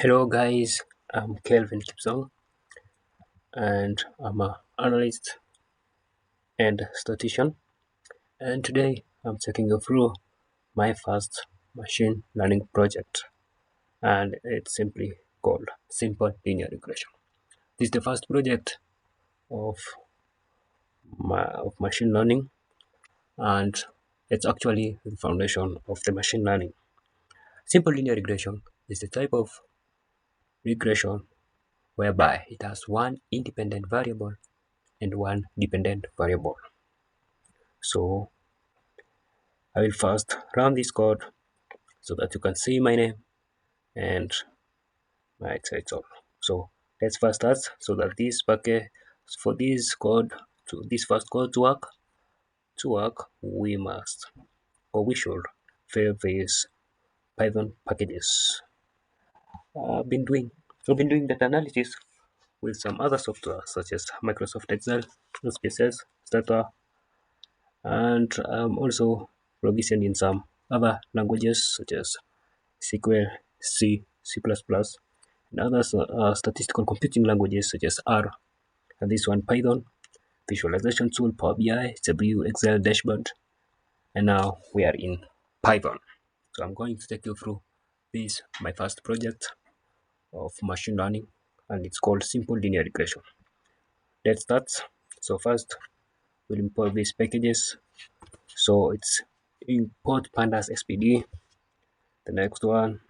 Hello guys, I'm Kelvin Kipsong and I'm an analyst and statistician, and today I'm taking you through my first machine learning project, and it's simply called Simple Linear Regression. This is the first project of machine learning, and it's actually the foundation of the machine learning. Simple linear regression is the type of regression whereby it has one independent variable and one dependent variable. So I will first run this code so that you can see my name and my title. So let's first start so that this packet for this code to this first code to work we must or we should fill these Python packages. I've been doing data analysis with some other software such as Microsoft Excel, SPSS, Stata, and also provisioned in some other languages such as SQL, C, C++, and other statistical computing languages such as R, and this one Python, visualization tool, Power BI, W, Excel, dashboard, and now we are in Python. So I'm going to take you through this, my first project of machine learning, and it's called Simple Linear Regression. Let's start. So first, we'll import these packages. So it's import pandas SPD. The next one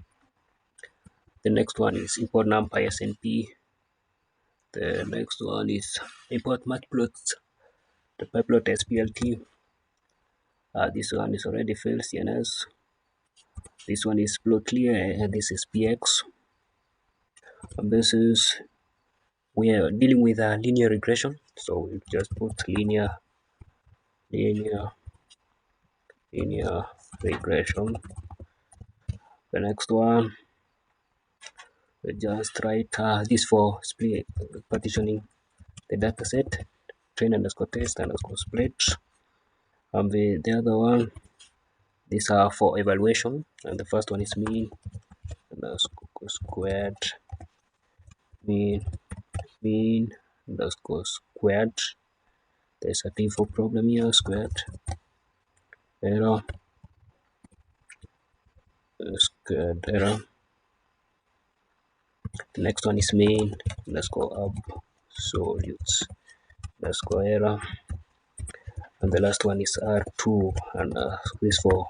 is import numpy snp. The next one is import matplots, the pyplot splt. This one is already filled cns. This one is plotly, and this is px. And this is we are dealing with a linear regression, so we just put linear regression. The next one we just write this for split partitioning the dataset, train underscore test underscore split. And the other one, these are for evaluation, and the first one is mean underscore squared, mean underscore squared. There's a default problem here, squared error, squared error. The next one is mean underscore absolute underscore error, and the last one is R2 and this for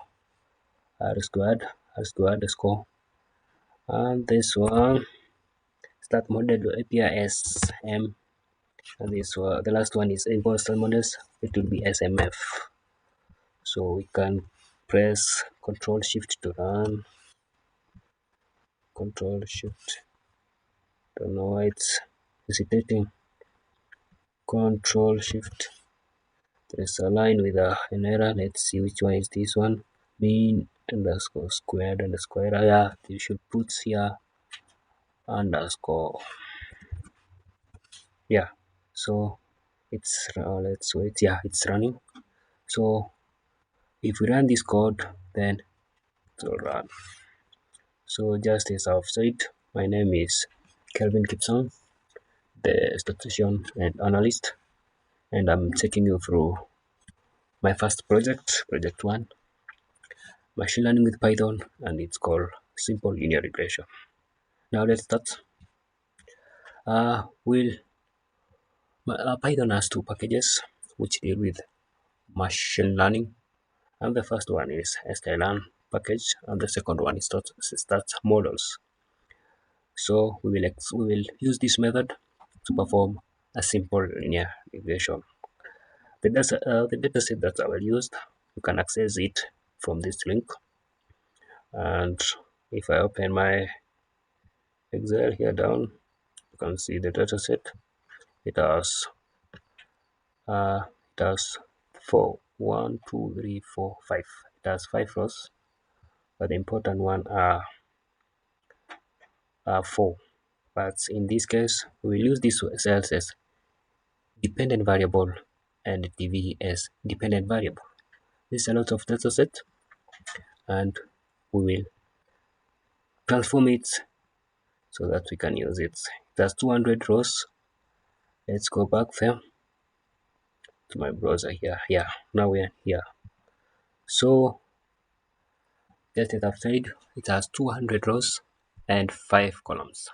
R squared underscore, and this one Statsmodels API SM, and this the last one is import Statsmodels. It will be SMF. So we can press Control Shift to run. Control Shift. Don't know why it's hesitating. Control Shift. There's a line with an error. Let's see which one is this one. Mean underscore squared underscore error. Yeah, you should put here underscore. Yeah. So it's let's wait. Yeah, it's running. So if we run this code, then it will run. So just as I've said, my name is Kelvin Kipson, the statistician and analyst, and I'm taking you through my first project, project 1, machine learning with Python, and it's called Simple Linear Regression. Now let's start. Python has two packages which deal with machine learning, and the first one is Sklearn package, and the second one is Statsmodels. So we will use this method to perform a simple linear regression. The dataset that I will use, you can access it from this link. And if I open my Excel here down, you can see the dataset. It has uh, it has 5. It has 5 rows, but the important one are 4. But in this case, we will use these cells as dependent variable and dv as dependent variable. This is a lot of dataset, and we will transform it so that we can use it. It has 200 rows. Let's go back there to my browser here. Yeah, now we're here. So just as I've said, it has 200 rows and 5 columns,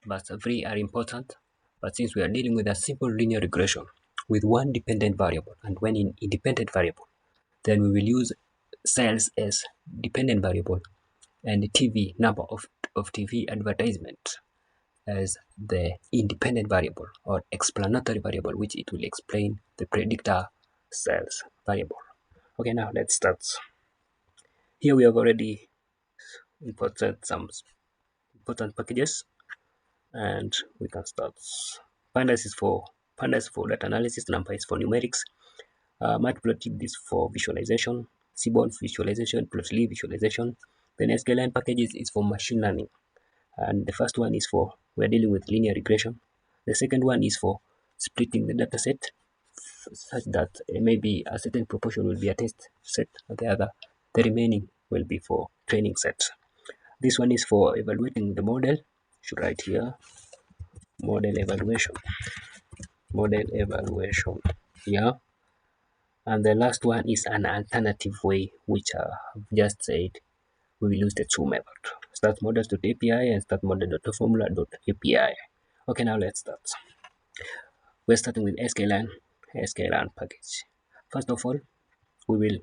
but 3 are important. But since we are dealing with a simple linear regression with one dependent variable and one independent variable, then we will use sales as dependent variable and the TV number of TV advertisement as the independent variable or explanatory variable, which it will explain the predictor sales variable. Okay, now let's start. Here we have already imported some important packages, and we can start. Pandas is for data analysis, NumPy is for numerics, Matplotlib is for visualization, Seaborn visualization, Plotly visualization. Then Sklearn packages is for machine learning, and the first one is for we're dealing with linear regression. The second one is for splitting the data set such that maybe a certain proportion will be a test set, and the remaining will be for training sets. This one is for evaluating the model. Should write here model evaluation. Yeah. And the last one is an alternative way, which I've just said we will use the two methods, Statsmodels.api and Statsmodel.formula.api. Okay, now let's start. We're starting with Sklearn package. First of all, we will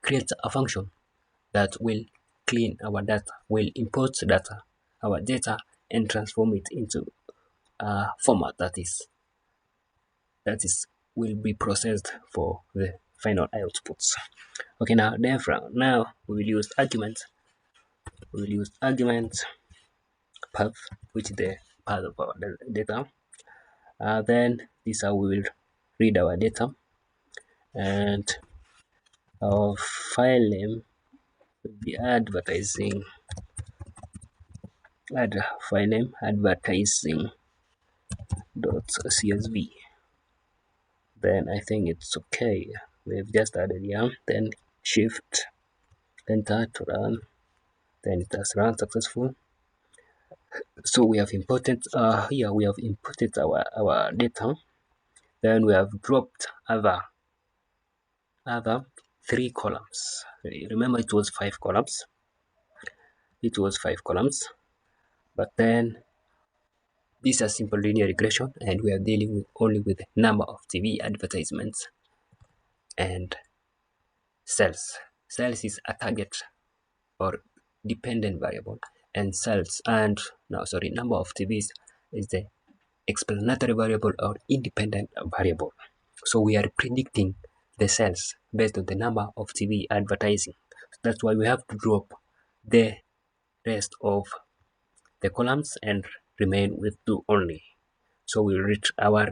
create a function that will clean our data, will import our data, and transform it into a format that will be processed for the final outputs. Okay, now now we will use arguments. We will use argument path, which is the path of our data. Then this is how we will read our data, and our file name will be advertising. Add file name advertising.csv. Then I think it's okay. We've just added then shift enter to run, then it has run successful. So we have imported here we have imported our data. Then we have dropped other 3 columns. Remember it was 5 columns. But then this is a simple linear regression, and we are dealing only with number of TV advertisements and sales. Sales is a target or dependent variable, and number of TVs is the explanatory variable or independent variable. So we are predicting the sales based on the number of TV advertising. That's why we have to drop the rest of the columns and remain with 2 only. So we reach our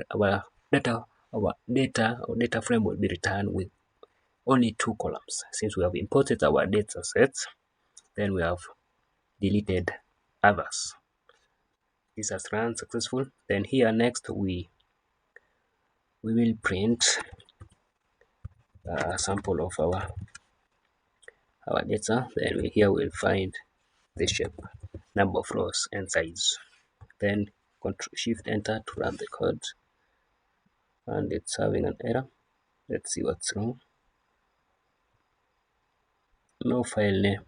data frame will be returned with only 2 columns. Since we have imported our data sets, then we have deleted others. This has run successful. Then here next we will print a sample of our data. Then here we'll find the shape, number of rows, and size. Then Shift enter to run the code, and it's having an error. Let's see what's wrong. No file name.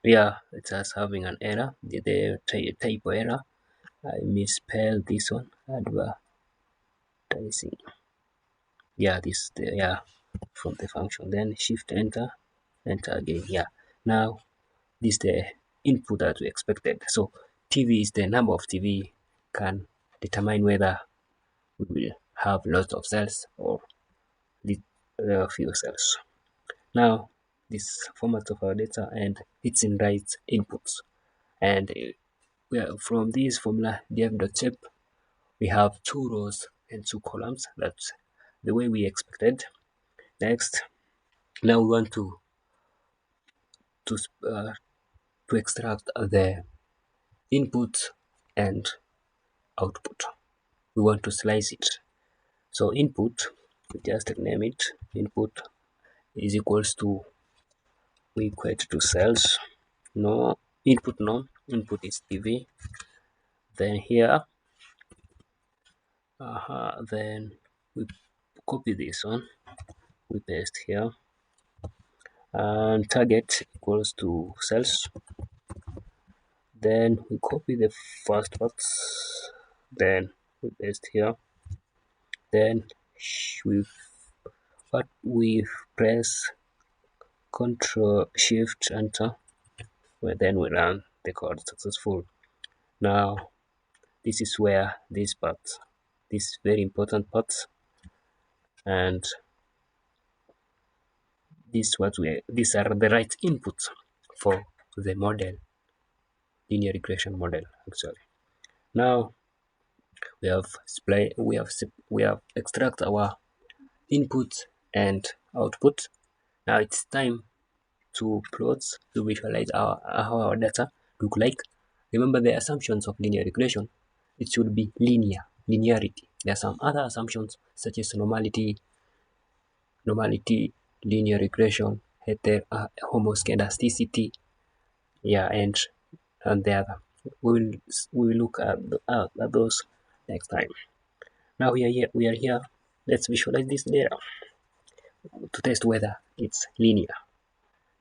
Yeah, it has having an error. The typo error. I misspelled this one. Advertising. Yeah, from the function. Then shift enter again. Yeah. Now this is the input that we expected. So TV is the number of TV can determine whether we will have lots of cells or few cells. Now this format of our data, and it's in right inputs, and from this formula df.shape we have 2 rows and 2 columns. That's the way we expected. Next, now we want to extract the input and output. We want to slice it. So input, we just name it input is equals to, we equate to cells. No, input now. Input is TV. Then here, then we copy this one, we paste here, and target equals to cells. Then we copy the first parts, then we paste here. Then we press Control Shift Enter. Then we run the code successful. Now this is where this very important parts, and these are the right inputs for the model, linear regression model actually. Now we have extract our input and output. Now it's time to plot, to visualize how our data look like. Remember the assumptions of linear regression. It should be linearity. There are some other assumptions such as normality, linear regression, homoscedasticity, yeah, and the other. We will look at those next time. Now we are here. Let's visualize this data to test whether it's linear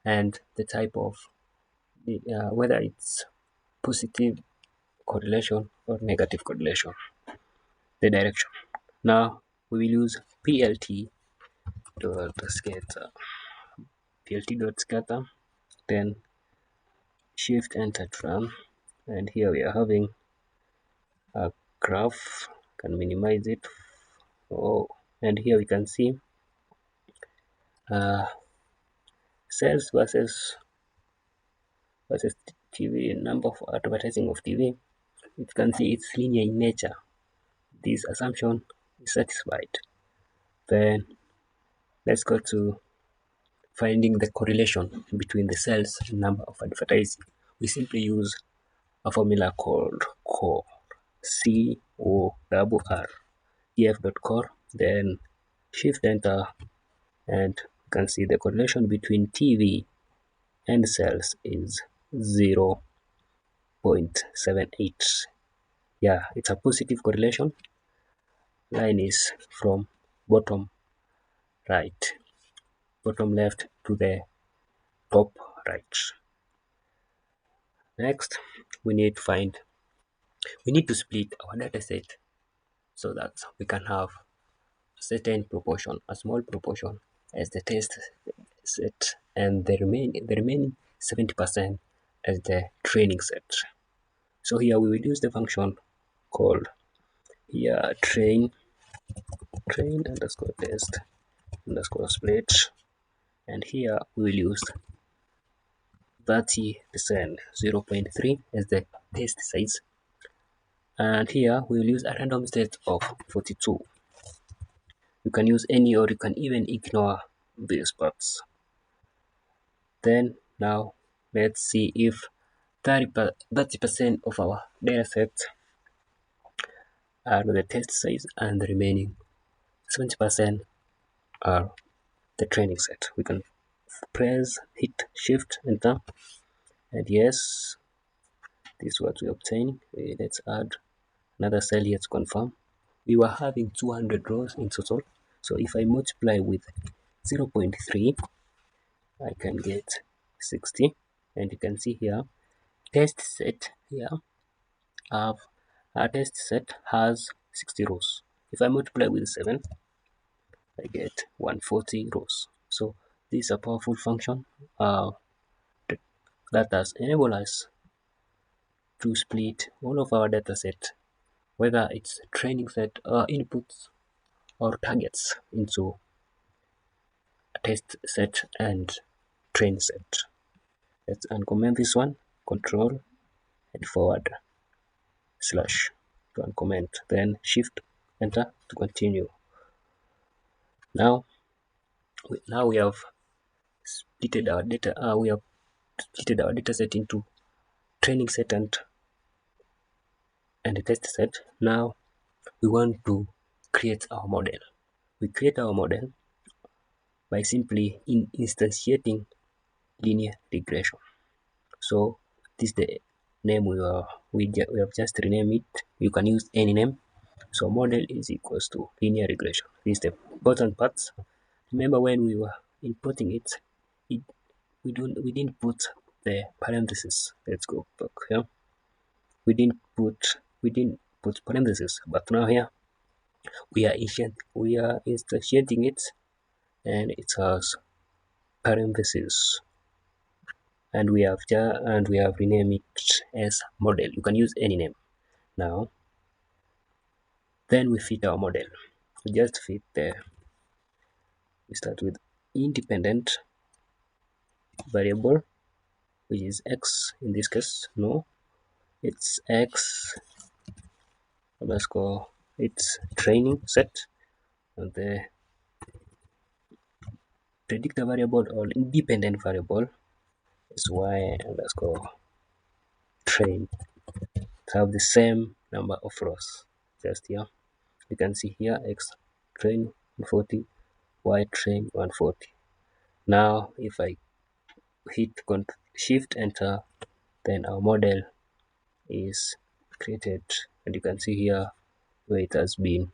and the type of whether it's positive correlation or negative correlation, the direction. Now we will use plt.scatter, then shift enter to run, and here we are having a graph. Can minimize it. And here we can see sales versus TV, number of advertising of TV. You can see it's linear in nature. This assumption is satisfied. Then let's go to finding the correlation between the sales and number of advertising. We simply use a formula called CORR, CORR, df.core, then shift enter, and you can see the correlation between TV and sales is 0.78. Yeah, it's a positive correlation. Line is from bottom left to the top right. Next, we need to split our data set so that we can have a certain proportion, a small proportion as the test set, and the remaining 70% as the training set. So here we will use the function called here train underscore test underscore split, and here we will use 30%, 0.3 as the test size, and here we will use a random set of 42. You can use any, or you can even ignore these parts. Then now let's see if 30% of our data set are the test size and the remaining 70% are the training set. We can hit shift enter, and yes, this is what we obtain. Let's add another cell here to confirm. We were having 200 rows in total, so if I multiply with 0.3, I can get 60, and you can see here test set here our test set has 60 rows. If I multiply with 7, I get 140 rows. So this is a powerful function that has enabled us to split all of our data set, whether it's training set or inputs or targets, into a test set and train set. Let's uncomment this one, control and forward slash to uncomment, then shift enter to continue. Now we have splitted our data. We have splitted our data set into training set and a test set. Now we want to create our model. We create our model by simply instantiating linear regression. So this is the name we have just renamed it. You can use any name. So model is equals to linear regression. This is the important part. Remember when we were importing it, we didn't put the parentheses. Let's go back here. We didn't put parentheses, but now here we are instantiating it, and it has parentheses, and we have renamed it as model. You can use any name. Now then we fit our model. We just fit there. We start with independent variable, which is x. In this case, no, it's x underscore its training set, and the predictor variable or independent variable is y underscore train. Have the same number of rows. Just here, you can see here x train 140, y train 140. Now if I hit shift enter, then our model is created, and you can see here where it has been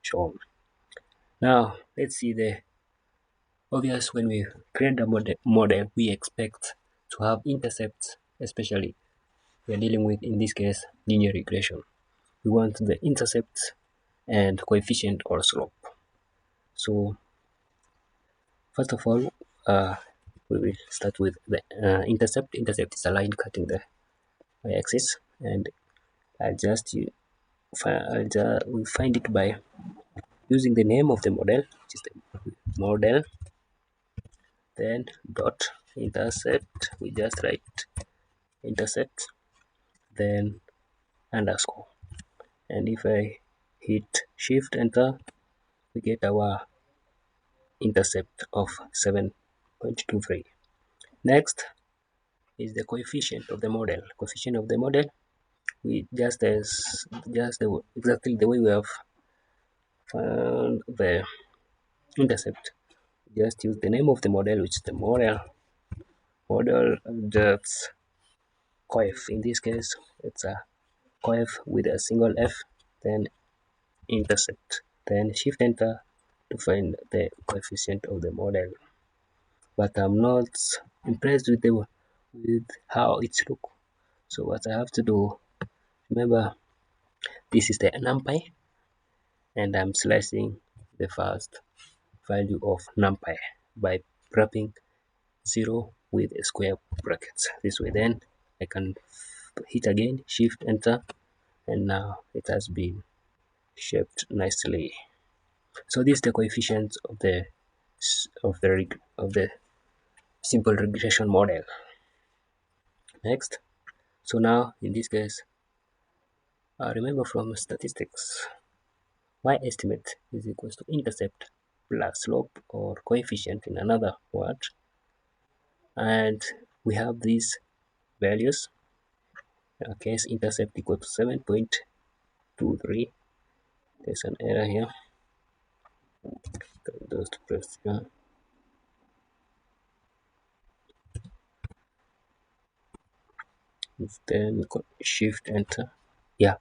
shown. Now let's see the obvious. When we create a model, we expect to have intercepts, especially we are dealing with, in this case, linear regression. We want the intercept and coefficient or slope. So first of all, we will start with the intercept. Intercept is a line cutting the y-axis, and we find it by using the name of the model, which is the model, then dot intercept. We just write intercept, then underscore, and if I hit shift enter, we get our intercept of 7.23. Next is the coefficient of the model. Coefficient of the model, we exactly the way we have found the intercept. Just use the name of the model, which is the model that's coef. In this case, it's a coef with a single f, then intercept, then shift enter to find the coefficient of the model. But I'm not impressed with how it's look. So what I have to do, remember, this is the numpy, and I'm slicing the first value of numpy by wrapping 0 with a square brackets. This way, then I can hit again, shift enter, and now it has been shaped nicely. So this is the coefficient of the simple regression model. Next, so now in this case, remember from statistics, y estimate is equals to intercept plus slope or coefficient in another word, and we have these values. In our case, intercept equal to 7.23. There's an error here. Just press here. Then shift enter. Yeah,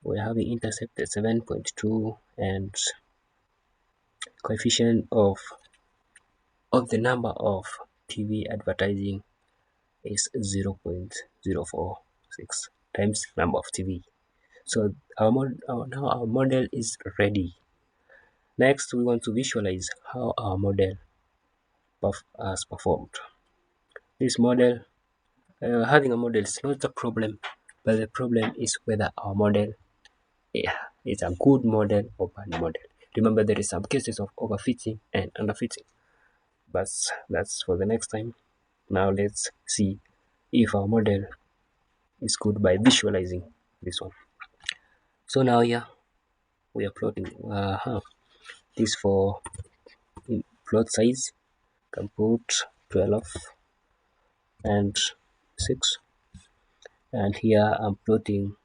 we're having intercept at 7.2, and coefficient of the number of TV advertising is 0.046 times number of TV. So now our model is ready. Next, we want to visualize how our model has performed. This model, having a model is not the problem, but the problem is whether our model is a good model or bad model. Remember, there is some cases of overfitting and underfitting, but that's for the next time. Now let's see if our model is good by visualizing this one. So now here we are plotting this for plot size. Can put 12 and 6, and here I'm plotting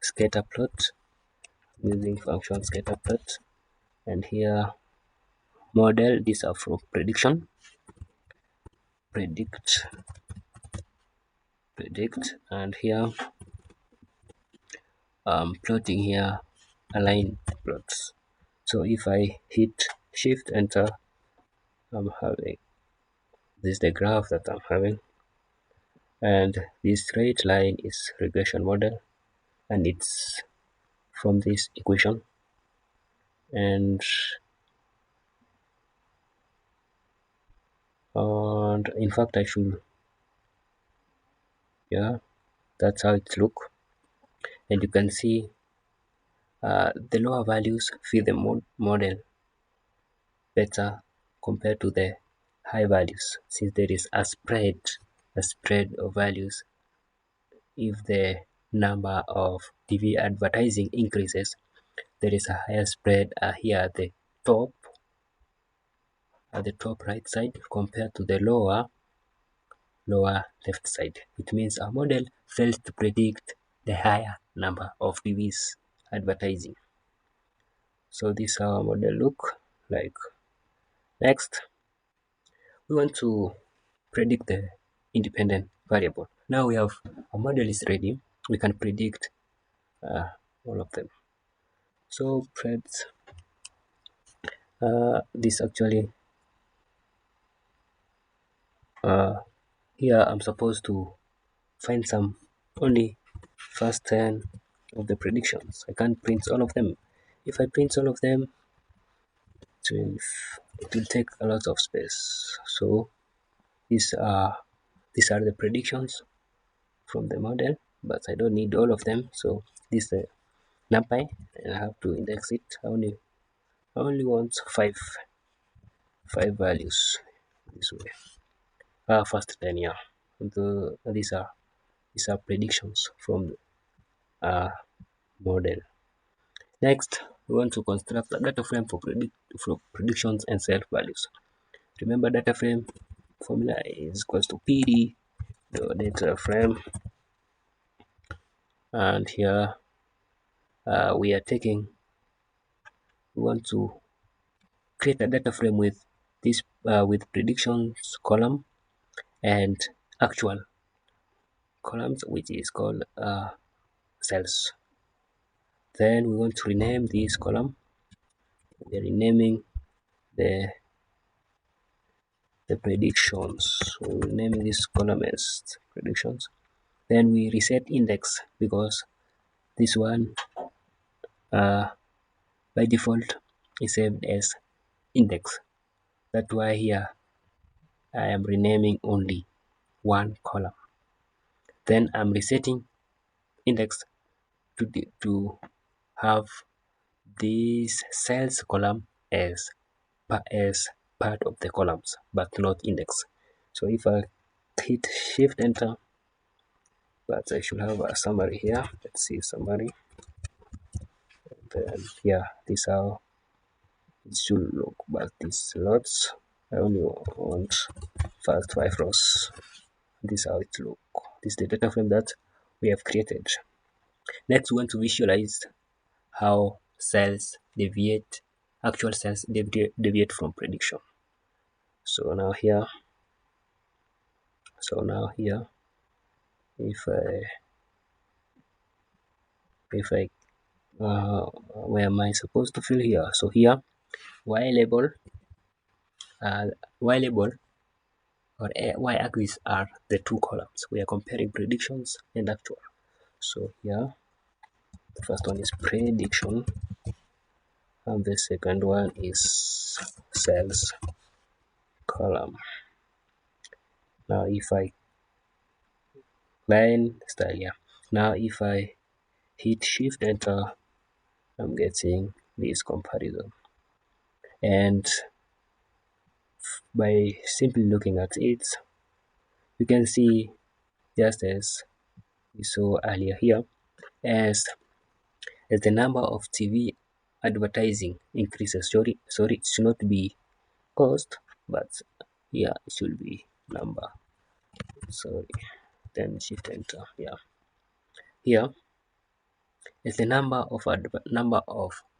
scatter plot using function scatter plot, and here model, these are for predict predict, and here I'm plotting here align plots. So if I hit shift enter, I'm having this is the graph that I'm having, and this straight line is regression model, and it's from this equation. And in fact I should, yeah, that's how it look. And you can see the lower values fit the model better compared to the high values, since there is a spread of values. If the number of TV advertising increases, there is a higher spread here at the top right side compared to the lower left side. It means our model fails to predict the higher number of TVs advertising. So this is how our model look like. Next, we want to predict the independent variable. Now we have our model is ready. We can predict all of them. So this actually here I'm supposed to find some only first 10 of the predictions. I can't print all of them. If I print all of them, it will take a lot of space. So these are the predictions from the model, but I don't need all of them. So this is the numpy, and I have to index it. I only want five values this way. First 10, yeah. These are predictions from the model. Next, we want to construct a data frame for predictions and self values. Remember, data frame formula is equals to PD the data frame, and here we want to create a data frame with this with predictions column and actual columns, which is called cells. Then we want to rename this column. We are renaming the predictions. So we're renaming this column as predictions. Then we reset index, because this one by default is saved as index. That's why here I am renaming only one column. Then I'm resetting index to have this cells column as part of the columns, but not index. So if I hit shift enter, but I should have a summary here. Let's see summary. Then yeah, this how it should look, but these lots I only want first 5 rows. This is how it look. This is the data frame that we have created. Next, we want to visualize how actual cells deviate from prediction. So now here, if I where am I supposed to fill here? So here, y label or y-axis are the two columns. We are comparing predictions and actual. So here, the first one is prediction, and the second one is cells column. Now if I line style, yeah. Now if I hit shift enter, I'm getting this comparison, and by simply looking at it, you can see, just as we saw earlier here, as the number of TV advertising increases. Sorry, it should not be cost, but yeah, it should be number. Sorry, then shift enter. Yeah, here as the number of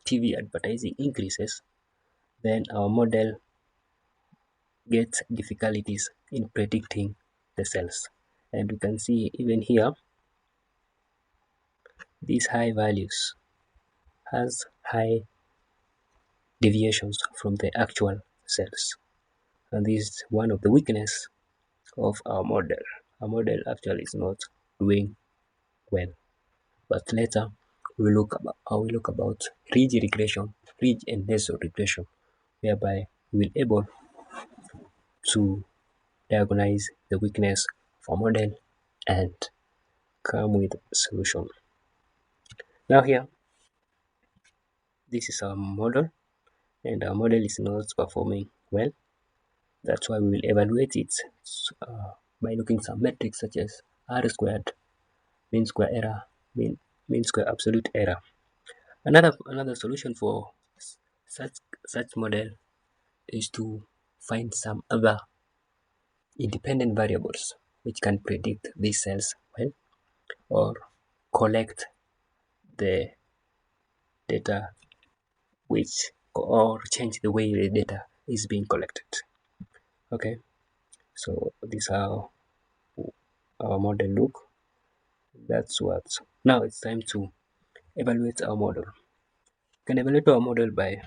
TV advertising increases, then our model gets difficulties in predicting the cells. And we can see even here, these high values has high deviations from the actual cells. And this is one of the weakness of our model. Our model actually is not doing well. But later I will look about ridge regression, ridge and lasso regression, whereby we will able to diagnose the weakness of our model and come with a solution. Now here, this is our model, and our model is not performing well. That's why we will evaluate it by looking some metrics such as R squared, mean square error, mean square absolute error. Another solution for such such model is to find some other independent variables which can predict these cells well, or collect the data which, or change the way the data is being collected. Okay, so this is how our model look. That's what. Now it's time to evaluate our model. We can evaluate our model by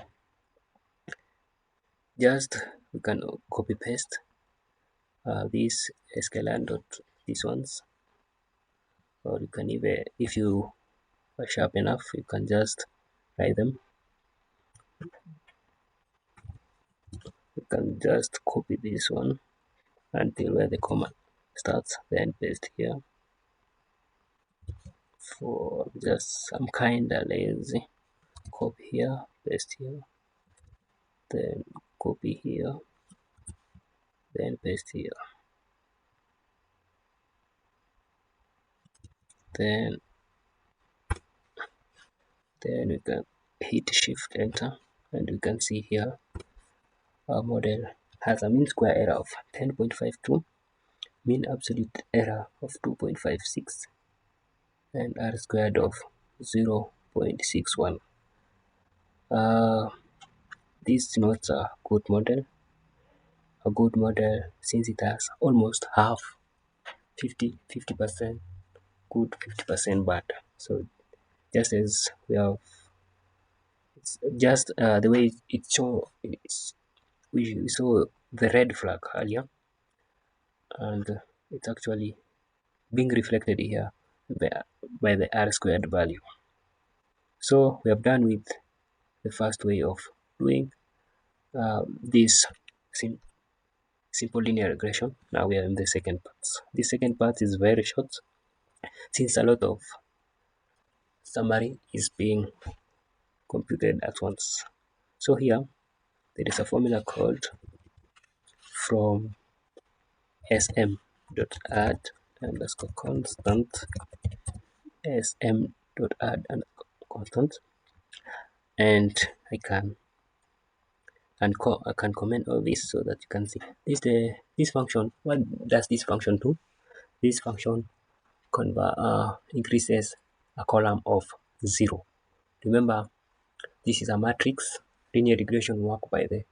just, we can copy paste this Sklearn dot these ones, or you can even, if you are sharp enough, you can just write them. You can just copy this one until where the comma starts, then paste here. For just some kinda lazy, copy here, paste here, then copy here, then paste here, then we can hit shift enter, and we can see here our model has a mean square error of 10.52, mean absolute error of 2.56, and R squared of 0.61. This is not a good model. A good model, since it has almost half 50% good, 50% bad. So just as we have, it's just the way it show, we saw the red flag earlier, and it's actually being reflected here by the R squared value. So we have done with the first way of doing this simple linear regression. Now we are in the second part. The second part is very short, since a lot of summary is being computed at once. So here there is a formula called from sm dot add underscore constant, sm dot add and constant, and I can comment all this so that you can see this function. What does this function do? This function increases a column of 0. Remember, this is a matrix. Linear regression work by the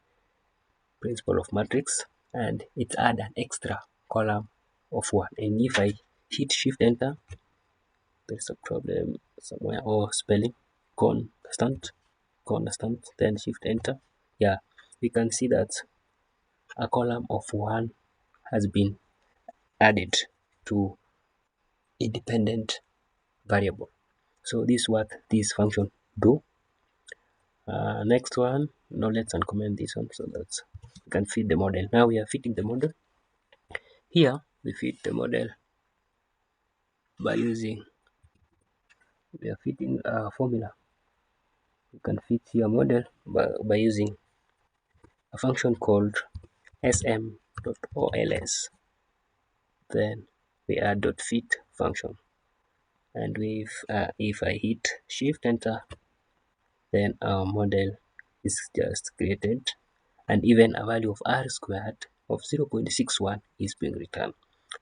principle of matrix, and it add an extra column of 1. And if I hit shift enter, there's a problem somewhere, or spelling constant, then shift enter. Yeah, we can see that a column of 1 has been added to independent variable. So this is what this function do. Next one, now let's uncomment this one so that we can fit the model. Now we are fitting the model. Here we fit the model by using, we are fitting a formula. You can fit your model by using a function called sm.ols. Then we add .fit function, and if I hit shift enter, then our model is just created, and even a value of R squared of 0.61 is being returned,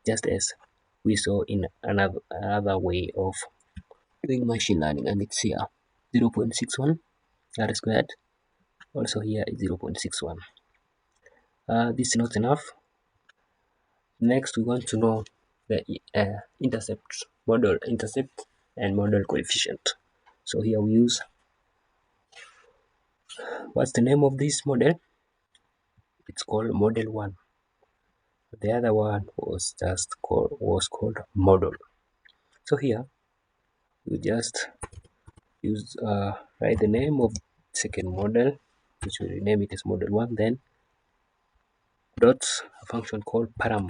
just as we saw in another way of doing machine learning, and it's here 0.61 R squared. Also here is 0.61. This is not enough. Next, we want to know the intercept, model intercept, and model coefficient. So here we use, what's the name of this model? It's called model 1. The other one was called model. So here you just use write the name of second model, which we rename it as model 1, then dot a function called param.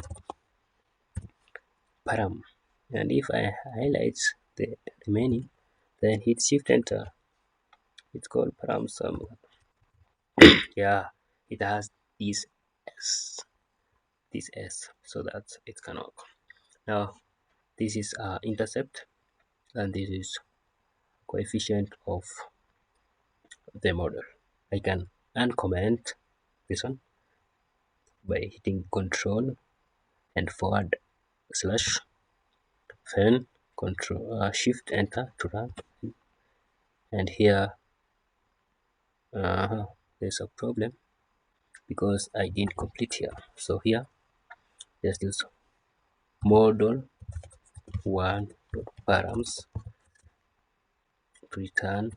And if I highlight the remaining, then hit shift enter, it's called param sum. Yeah, it has this s so that it can work. Now this is intercept, and this is coefficient of the model. I can uncomment this one by hitting control and forward slash, then control shift enter to run. And here there's a problem because I didn't complete here. So here just use model 1 params to return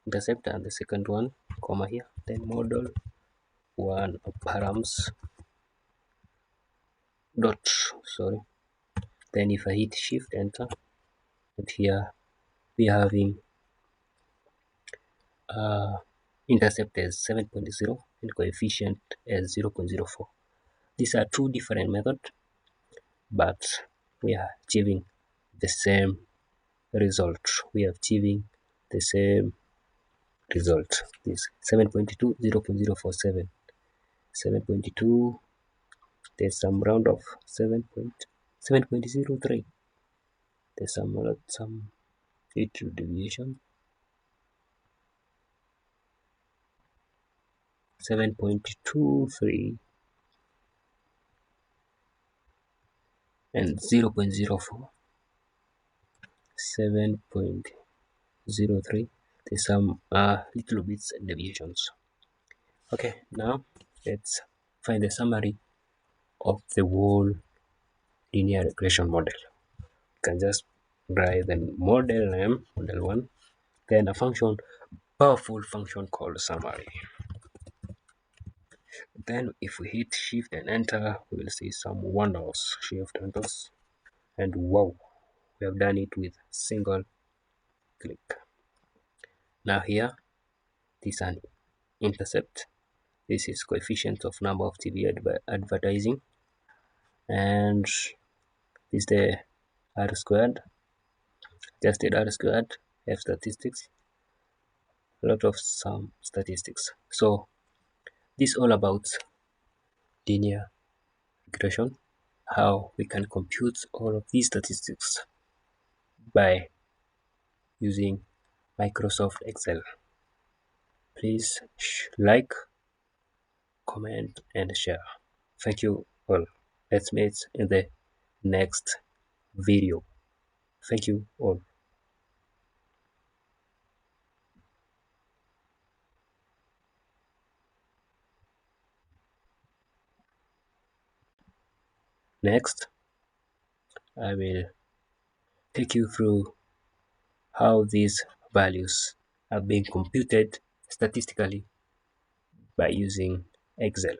intercept, and the second one comma here, then model 1 params dot, sorry, then if I hit shift enter, and here we are having intercept as 7.0 and coefficient as 0.04. These are two different methods, but we are achieving the same result. We are achieving the same result. This 7.2, 0.047, 7.2, there's some round of 7.03. There's some little deviation. 7.23 and 0.04, 7.03. There's some little bits deviations. Okay, now let's find the summary of the whole linear regression model. You can just write the model name, model 1, then a function, powerful function called summary. Then if we hit shift and enter, we will see some wonders. Shift enters, and wow, we have done it with single click. Now here, this is an intercept. This is coefficient of number of TV advertising, and this is the R squared, adjusted R squared, F statistics, a lot of some statistics. So this is all about linear regression, how we can compute all of these statistics by using Microsoft Excel. Please like, comment, and share. Thank you all. Let's meet in the next video. Thank you all. Next, I will take you through how these values are being computed statistically by using Excel.